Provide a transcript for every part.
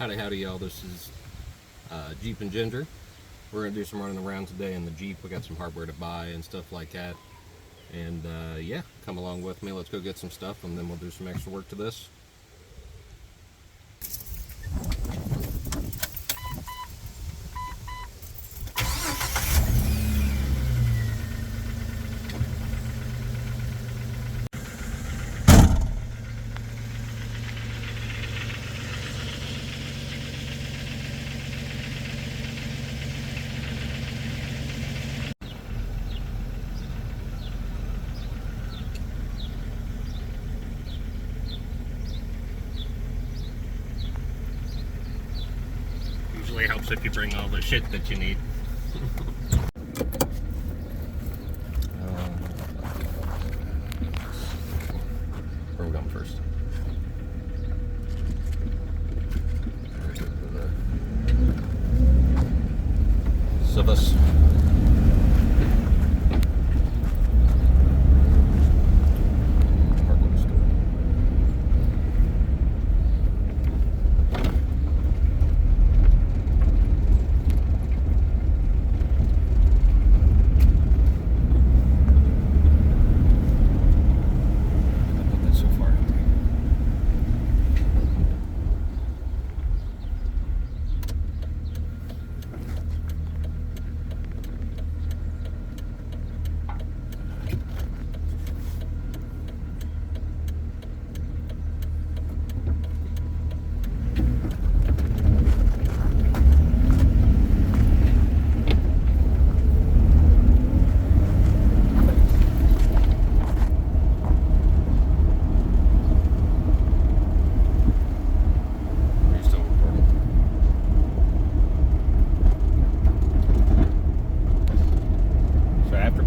Howdy y'all, this is Jeep and Ginger. We're going to do some running around today in the Jeep. We got some hardware to buy and stuff like that. And yeah, come along with me. Let's go get some stuff and then we'll do some extra work to this. Usually helps if you bring all the shit that you need. Where are we going first? Service.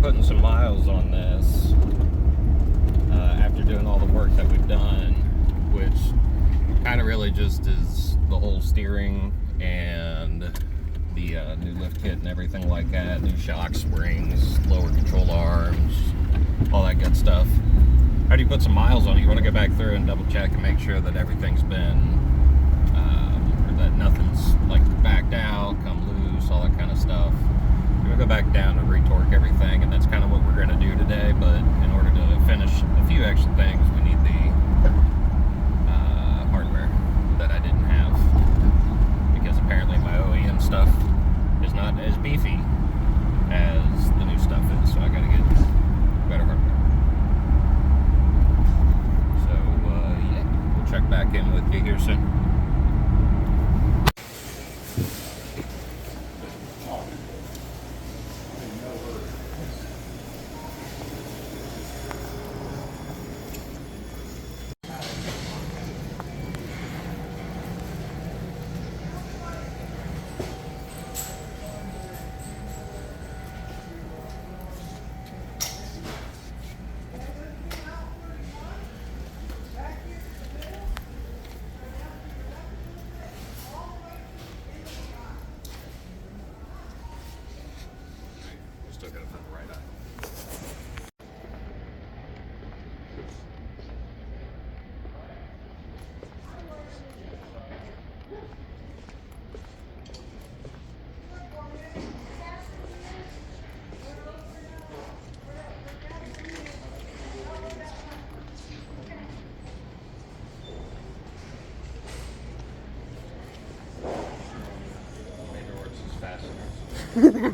Putting some miles on this after doing all the work that we've done, which kind of really just is the whole steering and the new lift kit and everything like that, new shock springs, lower control arms, all that good stuff. After you put some miles on it, you want to go back through and double check and make sure that everything's been or that nothing's like backed out, come loose, all that kind of stuff. We're going to go back down and retorque everything, and that's kind of what we're going to do today. But in order to finish a few extra things, we need the hardware that I didn't have, because apparently my OEM stuff is not as beefy as the new stuff is, so I got to get better hardware. So yeah, we'll check back in with you here soon. Still got to put the right eye. Maybe works as fasteners.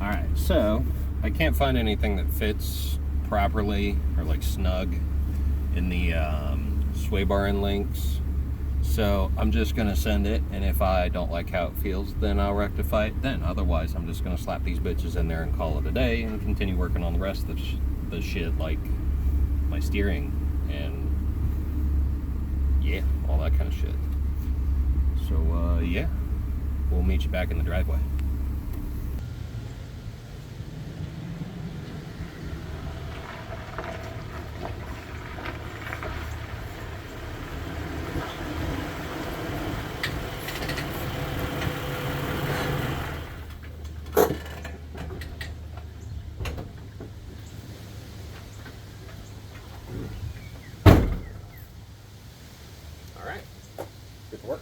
Alright, so I can't find anything that fits properly or like snug in the sway bar and links, so I'm just going to send it, and if I don't like how it feels, then I'll rectify it then. Otherwise, I'm just going to slap these bitches in there and call it a day and continue working on the rest of the shit, like my steering and yeah, all that kind of shit. So yeah, we'll meet you back in the driveway. All right, good to work.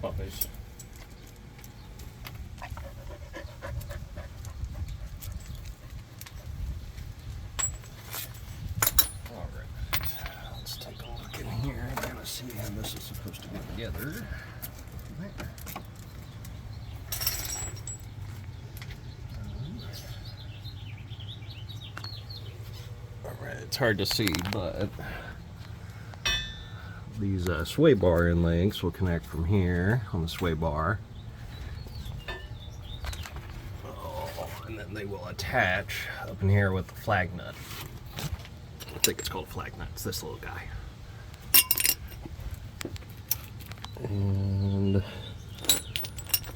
Up, please. All right, let's take a look in here and kind of see how this is supposed to go together. All right, it's hard to see, but these sway bar end links will connect from here on the sway bar. And then they will attach up in here with the flag nut. I think it's called a flag nut. It's this little guy. And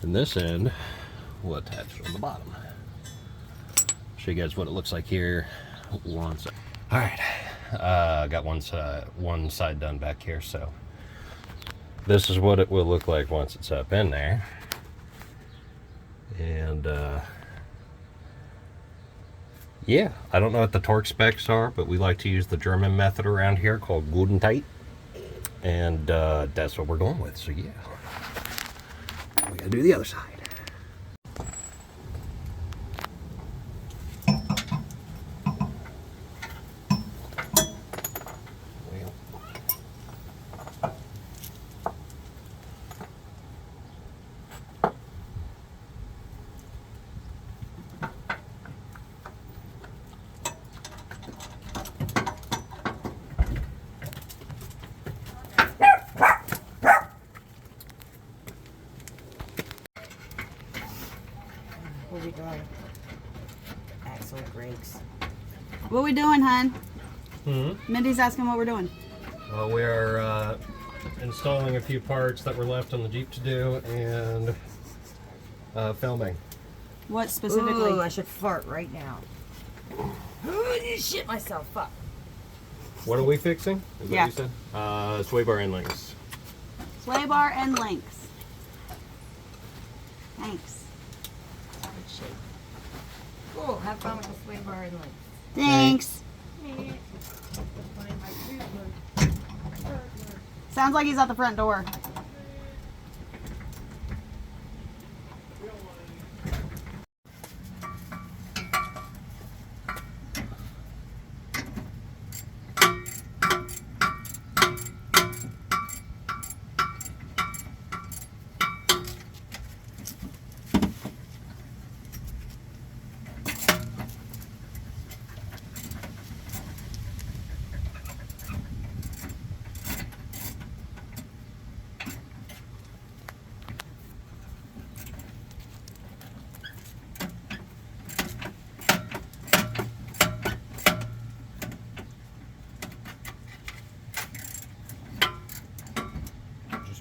then this end will attach on the bottom. Show you guys what it looks like here once. All right. Got one side done back here, so this is what it will look like once it's up in there. And yeah, I don't know what the torque specs are, but we like to use the German method around here called good and tight, and that's what we're going with. So yeah, we gotta do the other side. What we doing? Axle brakes. What we doing, hon? Mm-hmm. Mindy's asking what we're doing. We are installing a few parts that were left on the Jeep to do, and filming. What specifically? Ooh, I should fart right now. Ooh, shit myself. Fuck. What are we fixing? Is Yeah. that what you said? Sway bar end links. Sway bar and links. Thanks. Cool. Have fun with the sway bar and links. Thanks. Sounds like he's at the front door.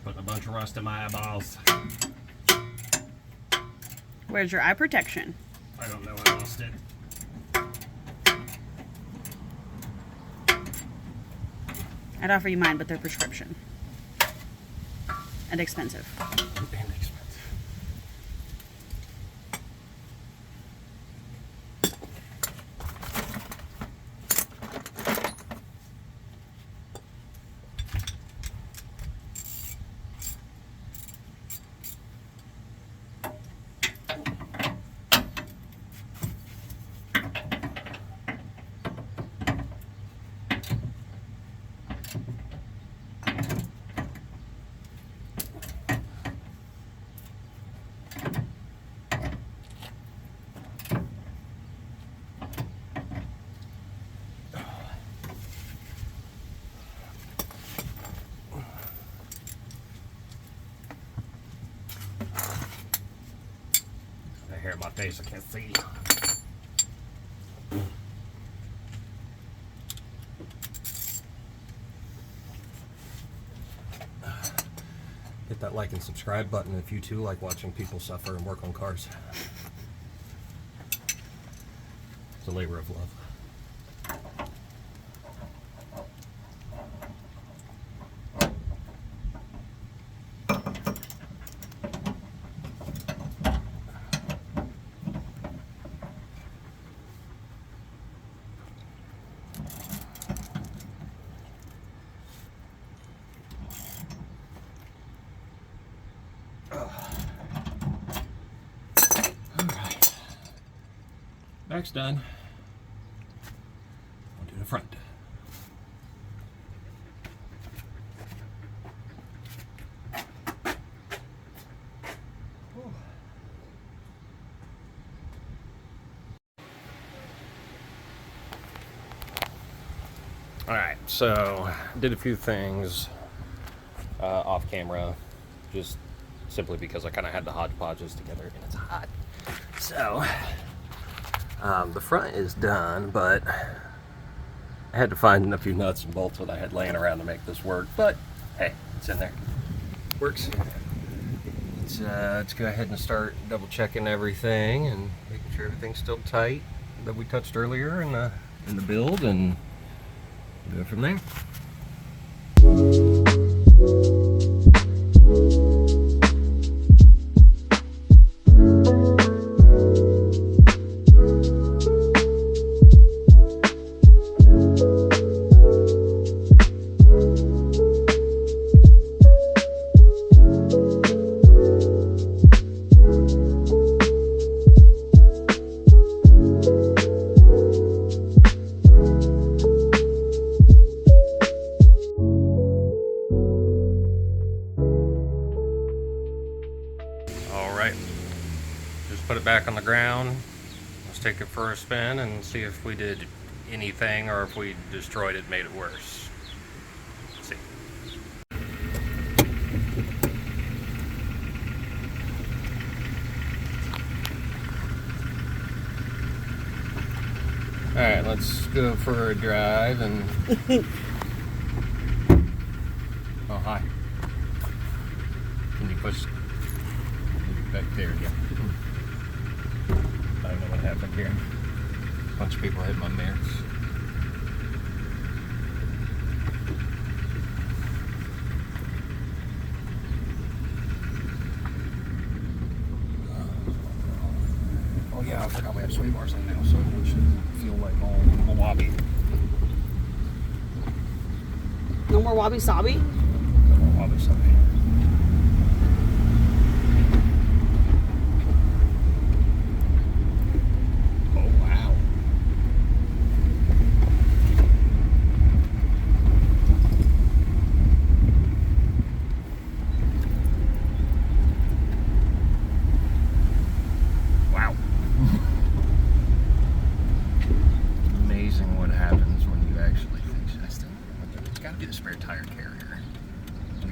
Putting a bunch of rust in my eyeballs. Where's your eye protection? I don't know, I lost it. I'd offer you mine, but they're prescription. And expensive. And expensive. hair in my face, I can't see. Hit that like and subscribe button if you too like watching people suffer and work on cars. It's a labor of love. Alright. Back's done. I'll do the front. Alright, so did a few things off camera, just simply because I kind of had the hodgepodges together and it's hot. So, the front is done, but I had to find a few nuts and bolts that I had laying around to make this work, but hey, it's in there. Works. Let's go ahead and start double checking everything and making sure everything's still tight that we touched earlier in the build, and go from there. Just put it back on the ground. Let's take it for a spin and see if we did anything or if we destroyed it, made it worse. Let's see. Alright, let's go for a drive and... Oh, hi. Can you push back there? Yeah. I don't know what happened here. A bunch of people hit my mirrors. Oh yeah, I forgot we have sway bars in now, so it should feel like all wabi. No more wabi sabi? No more wabi sabi.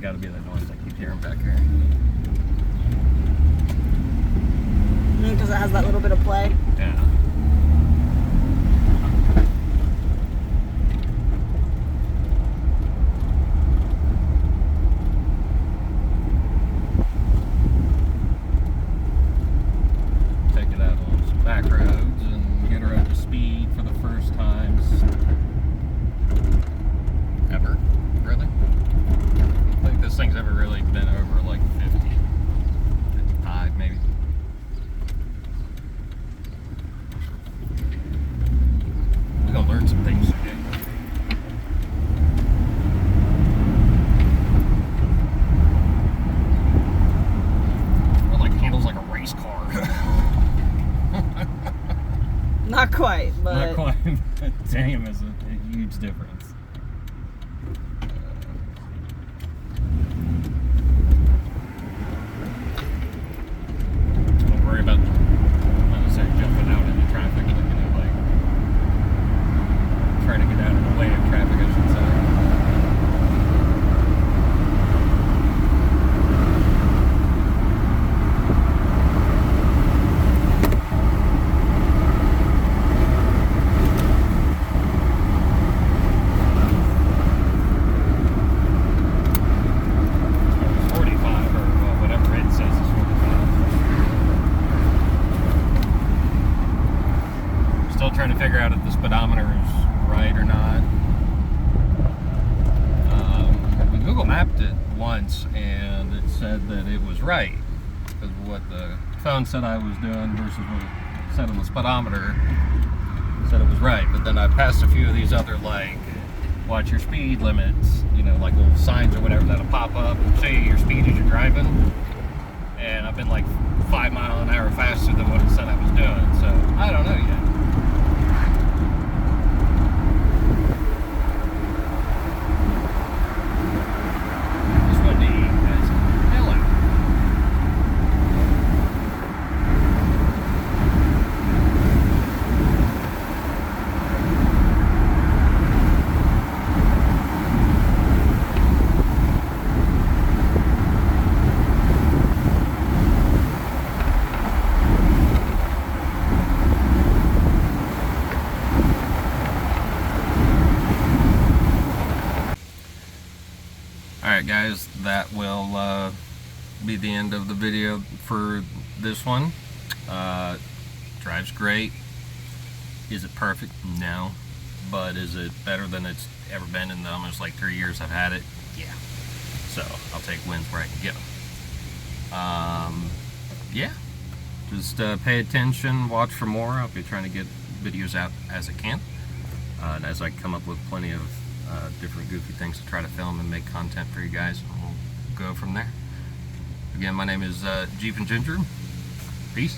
Got to be the noise I keep hearing back here. Because it has that little bit of play. Yeah. Take it out on some back roads and get her up to speed for the first time ever. Really? I think this thing's ever really been over like 50, 55 maybe. We're gonna learn some things today. It like handles like a race car. Not quite, but... Not quite, but damn, is a huge difference. About, I'm say jumping out into traffic, like, you know, like trying to get out of the way of traffic, I should say. trying to figure out if the speedometer is right or not. We Google mapped it once and it said that it was right, because what the phone said I was doing versus what it said on the speedometer said it was right. But then I passed a few of these other, like, watch your speed limits, you know, like little signs or whatever that'll pop up and show you your speed as you're driving. And I've been like 5 miles an hour faster than what it said I was doing, so I don't know yet. It's windy as hell out. Alright guys, that will be the end of the video for this one. Drives great. Is it perfect? No. But is it better than it's ever been in the almost like 3 years I've had it? Yeah. So I'll take wins where I can get them. Yeah. Just pay attention, watch for more. I'll be trying to get videos out as I can. And as I come up with plenty of different goofy things to try to film and make content for you guys, and we'll go from there. Again, my name is Jeep and Ginger. Peace.